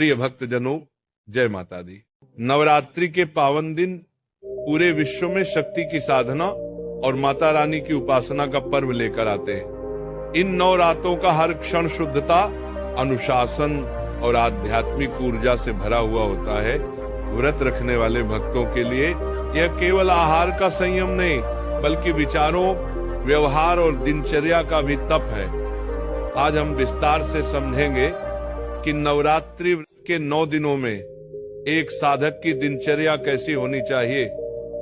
प्रिय भक्तजनों, जय माता दी। नवरात्रि के पावन दिन पूरे विश्व में शक्ति की साधना और माता रानी की उपासना का पर्व लेकर आते हैं। इन 9 रातों का हर क्षण शुद्धता, अनुशासन और आध्यात्मिक ऊर्जा से भरा हुआ होता है। व्रत रखने वाले भक्तों के लिए यह केवल आहार का संयम नहीं, बल्कि विचारों, व्यवहार और दिनचर्या का भी तप है। आज हम विस्तार से समझेंगे कि नवरात्रि के 9 दिनों में एक साधक की दिनचर्या कैसी होनी चाहिए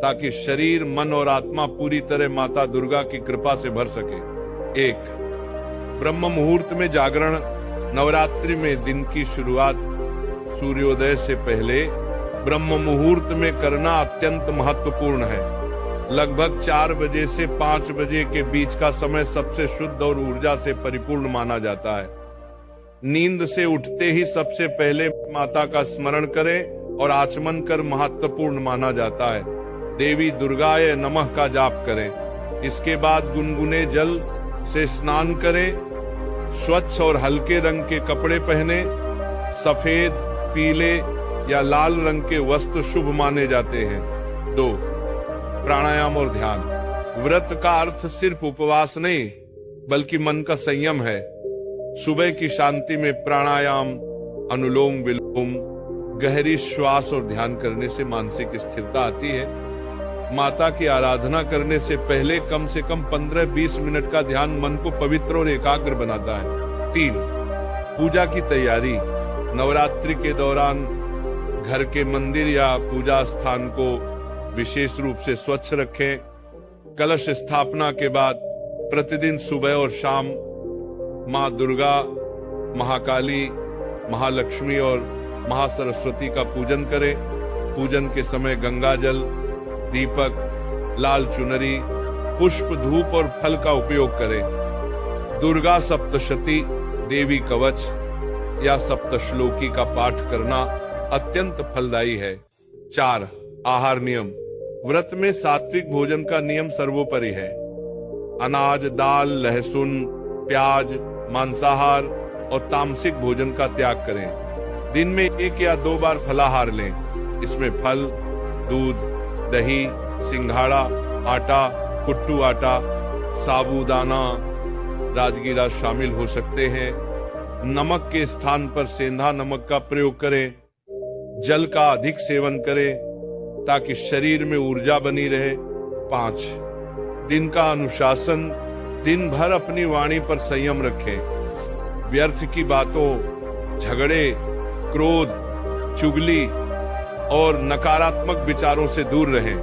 ताकि शरीर, मन और आत्मा पूरी तरह माता दुर्गा की कृपा से भर सके। 1. ब्रह्म मुहूर्त में जागरण। नवरात्रि में दिन की शुरुआत सूर्योदय से पहले ब्रह्म मुहूर्त में करना अत्यंत महत्वपूर्ण है। लगभग 4 बजे से 5 बजे के बीच का समय सबसे शुद्ध और ऊर्जा से परिपूर्ण माना जाता है। नींद से उठते ही सबसे पहले माता का स्मरण करें और आचमन कर महत्वपूर्ण माना जाता है। देवी दुर्गाय नमः का जाप करें। इसके बाद गुनगुने जल से स्नान करें। स्वच्छ और हल्के रंग के कपड़े पहने। सफेद, पीले या लाल रंग के वस्त्र शुभ माने जाते हैं। 2. प्राणायाम और ध्यान। व्रत का अर्थ सिर्फ उपवास नहीं, बल्कि मन का संयम है। सुबह की शांति में प्राणायाम, अनुलोम विलोम, गहरी श्वास और ध्यान करने से मानसिक स्थिरता आती है। माता की आराधना करने से पहले कम से कम 15-20 मिनट का ध्यान मन को पवित्र और एकाग्र बनाता है। 3. पूजा की तैयारी। नवरात्रि के दौरान घर के मंदिर या पूजा स्थान को विशेष रूप से स्वच्छ रखें। कलश स्थापना के बाद प्रतिदिन सुबह और शाम माँ दुर्गा, महाकाली, महालक्ष्मी और महासरस्वती का पूजन करें। पूजन के समय गंगा जल, दीपक, लाल चुनरी, पुष्प, धूप और फल का उपयोग करें। दुर्गा सप्तशती, देवी कवच या सप्तश्लोकी का पाठ करना अत्यंत फलदायी है। 4. आहार नियम। व्रत में सात्विक भोजन का नियम सर्वोपरि है। अनाज, दाल, लहसुन, प्याज, मांसाहार और तामसिक भोजन का त्याग करें। दिन में 1 या 2 बार फलाहार लें। इसमें फल, दूध, दही, सिंघाड़ा, आटा, कुट्टू आटा, साबूदाना, राजगीरा शामिल हो सकते हैं। नमक के स्थान पर सेंधा नमक का प्रयोग करें। जल का अधिक सेवन करें ताकि शरीर में ऊर्जा बनी रहे। 5. दिन का अनुशासन। दिन भर अपनी वाणी पर संयम रखें। व्यर्थ की बातों, झगड़े, क्रोध, चुगली और नकारात्मक विचारों से दूर रहें।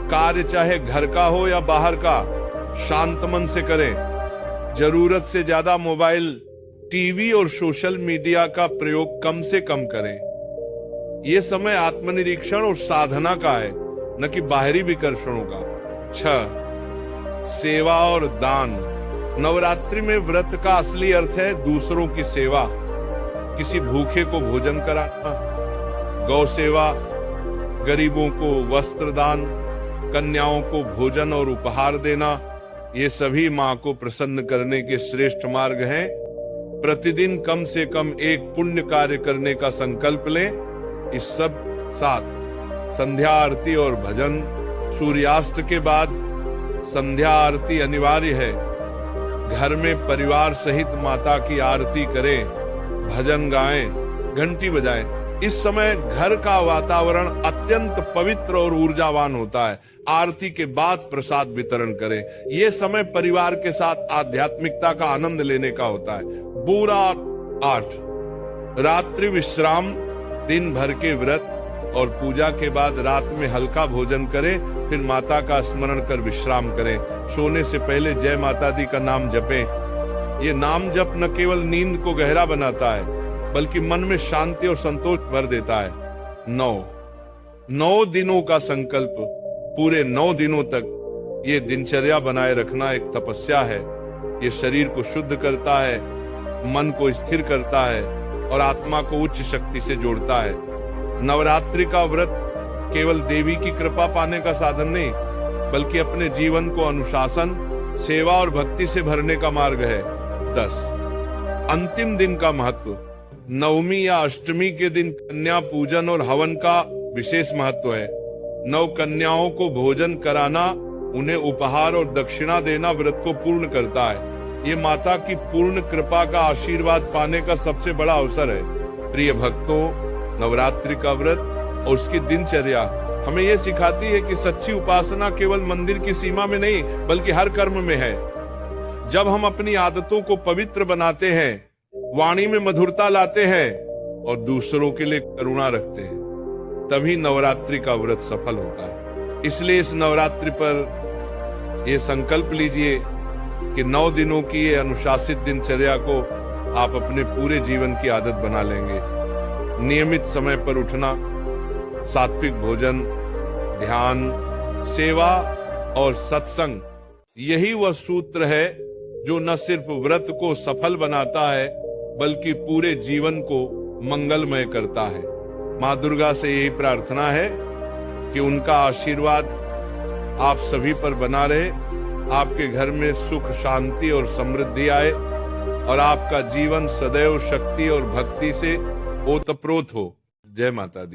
कार्य चाहे घर का हो या बाहर का, शांत मन से करें। जरूरत से ज्यादा मोबाइल, टीवी और सोशल मीडिया का प्रयोग कम से कम करें। ये समय आत्मनिरीक्षण और साधना का है, न कि बाहरी विकर्षणों का। 6. सेवा और दान। नवरात्रि में व्रत का असली अर्थ है दूसरों की सेवा। किसी भूखे को भोजन कराना, गौ सेवा, गरीबों को वस्त्र दान, कन्याओं को भोजन और उपहार देना, ये सभी मां को प्रसन्न करने के श्रेष्ठ मार्ग हैं। प्रतिदिन कम से कम एक पुण्य कार्य करने का संकल्प लें। इस सब साथ संध्या आरती और भजन। सूर्यास्त के बाद संध्या आरती अनिवार्य है। घर में परिवार सहित माता की आरती करें, भजन गाएं, घंटी बजाएं। इस समय घर का वातावरण अत्यंत पवित्र और ऊर्जावान होता है। आरती के बाद प्रसाद वितरण करें। यह समय परिवार के साथ आध्यात्मिकता का आनंद लेने का होता है। पूरा 8. रात्रि विश्राम। दिन भर के व्रत और पूजा के बाद रात में हल्का भोजन करें, फिर माता का स्मरण कर विश्राम करें। सोने से पहले जय माता दी का नाम जपें। ये नाम जप न केवल नींद को गहरा बनाता है, बल्कि मन में शांति और संतोष भर देता है। 9 दिनों का संकल्प। पूरे 9 दिनों तक ये दिनचर्या बनाए रखना एक तपस्या है। ये शरीर को शुद्ध करता है, मन को स्थिर करता है और आत्मा को उच्च शक्ति से जोड़ता है। नवरात्रि का व्रत केवल देवी की कृपा पाने का साधन नहीं, बल्कि अपने जीवन को अनुशासन, सेवा और भक्ति से भरने का मार्ग है। 10. अंतिम दिन का महत्व। नवमी या अष्टमी के दिन कन्या पूजन और हवन का विशेष महत्व है। नव कन्याओं को भोजन कराना, उन्हें उपहार और दक्षिणा देना व्रत को पूर्ण करता है। ये माता की पूर्ण कृपा का आशीर्वाद पाने का सबसे बड़ा अवसर है। प्रिय भक्तों, नवरात्रि का व्रत और उसकी दिनचर्या हमें यह सिखाती है कि सच्ची उपासना केवल मंदिर की सीमा में नहीं बल्कि हर कर्म में है। जब हम अपनी आदतों को पवित्र बनाते हैं, वाणी में मधुरता लाते हैं और दूसरों के लिए करुणा रखते हैं, तभी नवरात्रि का व्रत सफल होता है। इसलिए इस नवरात्रि पर यह संकल्प लीजिए कि 9 दिनों की ये अनुशासित दिनचर्या को आप अपने पूरे जीवन की आदत बना लेंगे। नियमित समय पर उठना, सात्विक भोजन, ध्यान, सेवा और सत्संग, यही वह सूत्र है जो न सिर्फ व्रत को सफल बनाता है बल्कि पूरे जीवन को मंगलमय करता है। माँ दुर्गा से यही प्रार्थना है कि उनका आशीर्वाद आप सभी पर बना रहे, आपके घर में सुख, शांति और समृद्धि आए और आपका जीवन सदैव शक्ति और भक्ति से ओतप्रोत हो। जय माता दी।